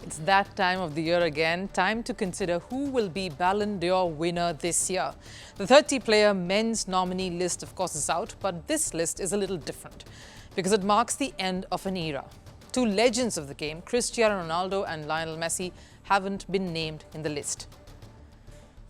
It's that time of the year again, time to consider who will be Ballon d'Or winner this year. The 30-player men's nominee list, of course, is out, but this list is a little different because it marks the end of an era. Two legends of the game, Cristiano Ronaldo and Lionel Messi, haven't been named in the list.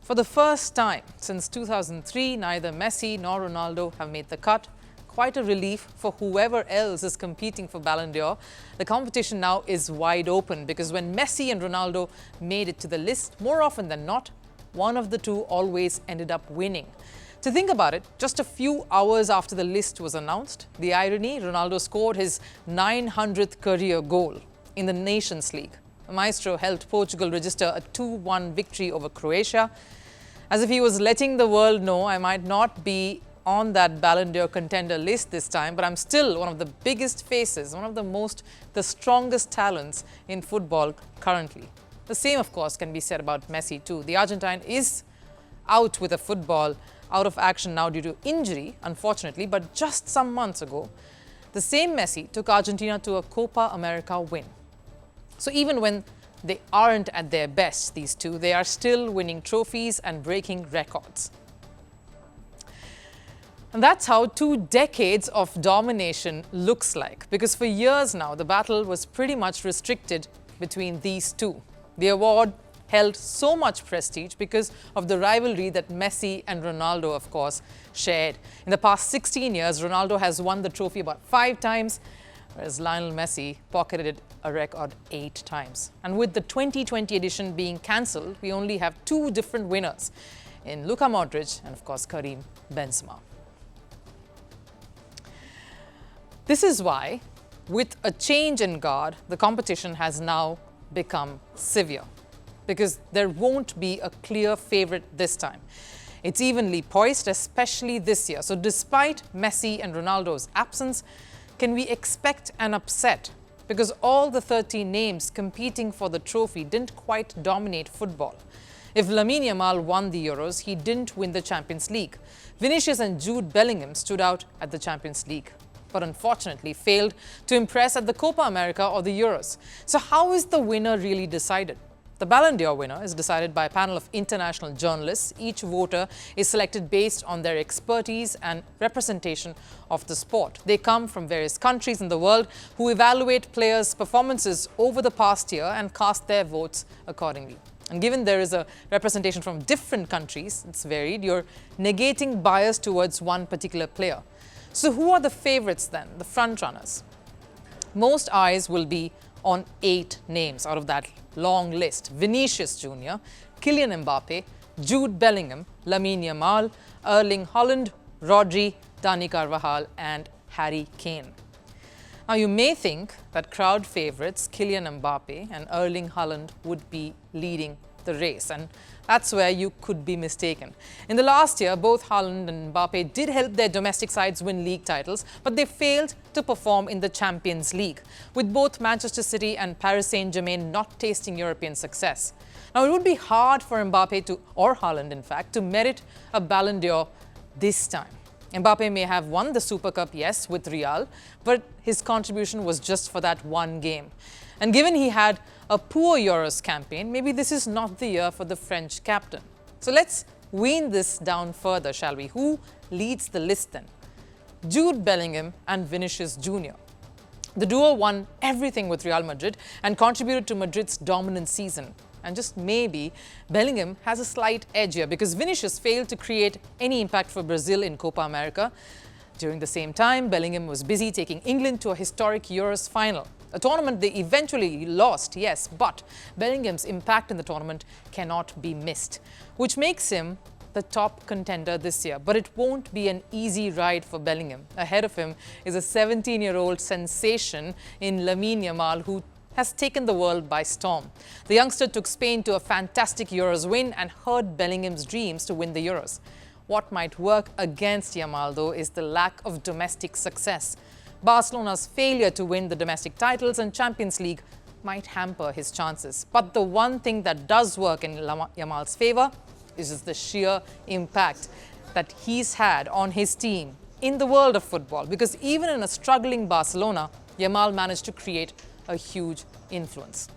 For the first time since 2003, neither Messi nor Ronaldo have made the cut. Quite a relief for whoever else is competing for Ballon d'Or. The competition now is wide open because when Messi and Ronaldo made it to the list, more often than not, one of the two always ended up winning. To think about it, just a few hours after the list was announced, the irony, Ronaldo scored his 900th career goal in the Nations League. The maestro helped Portugal register a 2-1 victory over Croatia. As if he was letting the world know, I might not be on that Ballon d'Or contender list this time, but I'm still one of the biggest faces, one of the strongest talents in football currently. The same, of course, can be said about Messi too. The Argentine is out with a football, out of action now due to injury, unfortunately, but just some months ago, the same Messi took Argentina to a Copa America win. So even when they aren't at their best, these two, they are still winning trophies and breaking records. And that's how 2 decades of domination looks like, because for years now, the battle was pretty much restricted between these two. The award held so much prestige because of the rivalry that Messi and Ronaldo, of course, shared. In the past 16 years, Ronaldo has won the trophy about 5 times, whereas Lionel Messi pocketed a record 8 times. And with the 2020 edition being cancelled, we only have 2 different winners in Luka Modric and, of course, Karim Benzema. This is why, with a change in guard, the competition has now become severe, because there won't be a clear favourite this time. It's evenly poised, especially this year. So despite Messi and Ronaldo's absence, can we expect an upset? Because all the 13 names competing for the trophy didn't quite dominate football. If Lamine Yamal won the Euros, he didn't win the Champions League. Vinicius and Jude Bellingham stood out at the Champions League, but unfortunately failed to impress at the Copa America or the Euros. So how is the winner really decided? The Ballon d'Or winner is decided by a panel of international journalists. Each voter is selected based on their expertise and representation of the sport. They come from various countries in the world who evaluate players' performances over the past year and cast their votes accordingly. And given there is a representation from different countries, it's varied, you're negating bias towards one particular player. So who are the favourites then, the frontrunners? Most eyes will be on 8 names out of that long list. Vinicius Jr., Kylian Mbappe, Jude Bellingham, Lamine Yamal, Erling Haaland, Rodri, Dani Carvajal and Harry Kane. Now you may think that crowd favourites Kylian Mbappe and Erling Haaland would be leading the race, and that's where you could be mistaken. In the last year, both Haaland and Mbappe did help their domestic sides win league titles, but they failed to perform in the Champions League, with both Manchester City and Paris Saint-Germain not tasting European success. Now, it would be hard for Mbappe or Haaland, in fact, to merit a Ballon d'Or this time. Mbappe may have won the Super Cup, yes, with Real, but his contribution was just for that one game. And given he had a poor Euros campaign, maybe this is not the year for the French captain. So let's wean this down further, shall we? Who leads the list then? Jude Bellingham and Vinicius Jr. The duo won everything with Real Madrid and contributed to Madrid's dominant season. And just maybe, Bellingham has a slight edge here because Vinicius failed to create any impact for Brazil in Copa America. During the same time, Bellingham was busy taking England to a historic Euros final. A tournament they eventually lost, yes, but Bellingham's impact in the tournament cannot be missed, which makes him the top contender this year. But it won't be an easy ride for Bellingham. Ahead of him is a 17-year-old sensation in Lamine Yamal, who has taken the world by storm. The youngster took Spain to a fantastic Euros win and hurt Bellingham's dreams to win the Euros. What might work against Yamal, though, is the lack of domestic success. Barcelona's failure to win the domestic titles and Champions League might hamper his chances. But the one thing that does work in Yamal's favour is just the sheer impact that he's had on his team in the world of football. Because even in a struggling Barcelona, Yamal managed to create a huge influence.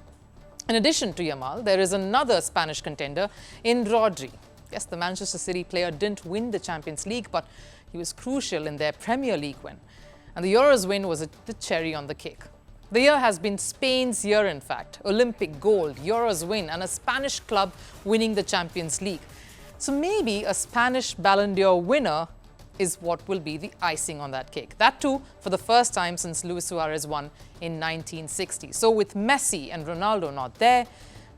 In addition to Yamal, there is another Spanish contender in Rodri. Yes, the Manchester City player didn't win the Champions League, but he was crucial in their Premier League win. And the Euros win was the cherry on the cake. The year has been Spain's year, in fact. Olympic gold, Euros win, and a Spanish club winning the Champions League. So maybe a Spanish Ballon d'Or winner is what will be the icing on that cake. That too, for the first time since Luis Suarez won in 1960. So with Messi and Ronaldo not there,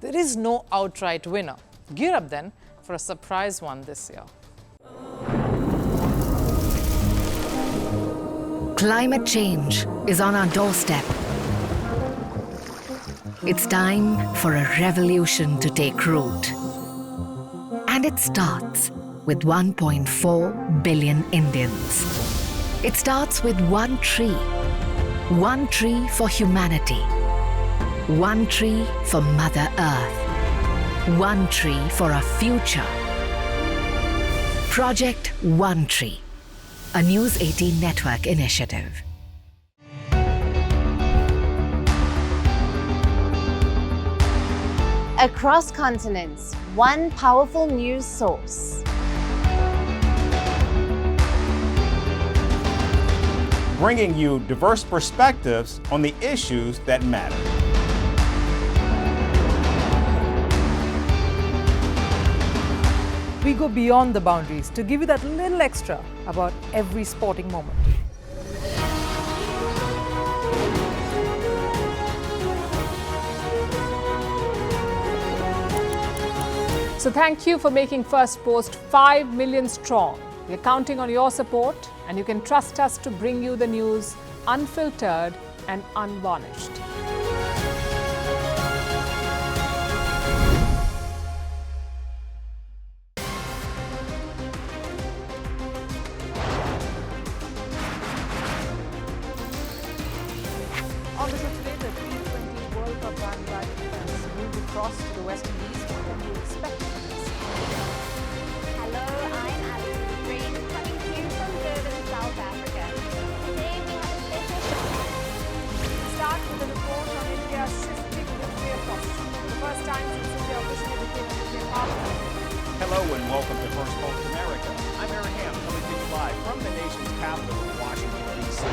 there is no outright winner. Gear up then for a surprise one this year. Climate change is on our doorstep. It's time for a revolution to take root. And it starts with 1.4 billion Indians. It starts with one tree for humanity, one tree for Mother Earth, one tree for a future. Project One Tree, a News 18 network initiative. Across continents, one powerful news source. Bringing you diverse perspectives on the issues that matter. We go beyond the boundaries to give you that little extra about every sporting moment. So thank you for making Firstpost 5 million strong. We're counting on your support, and you can trust us to bring you the news unfiltered and unvarnished. On the show today, the T20 World Cup bandwagon has moved across to the West Indies. What can you expect? Hello, I'm Alison Green, coming to you from Durban, South Africa. Today we have a special show. Start with a report on India's shifting nuclear posture. For the first time since India officially became a nuclear power. Hello and welcome to Firstpost America. I'm Aaron Ham, coming to you live from the nation's capital, Washington, D.C.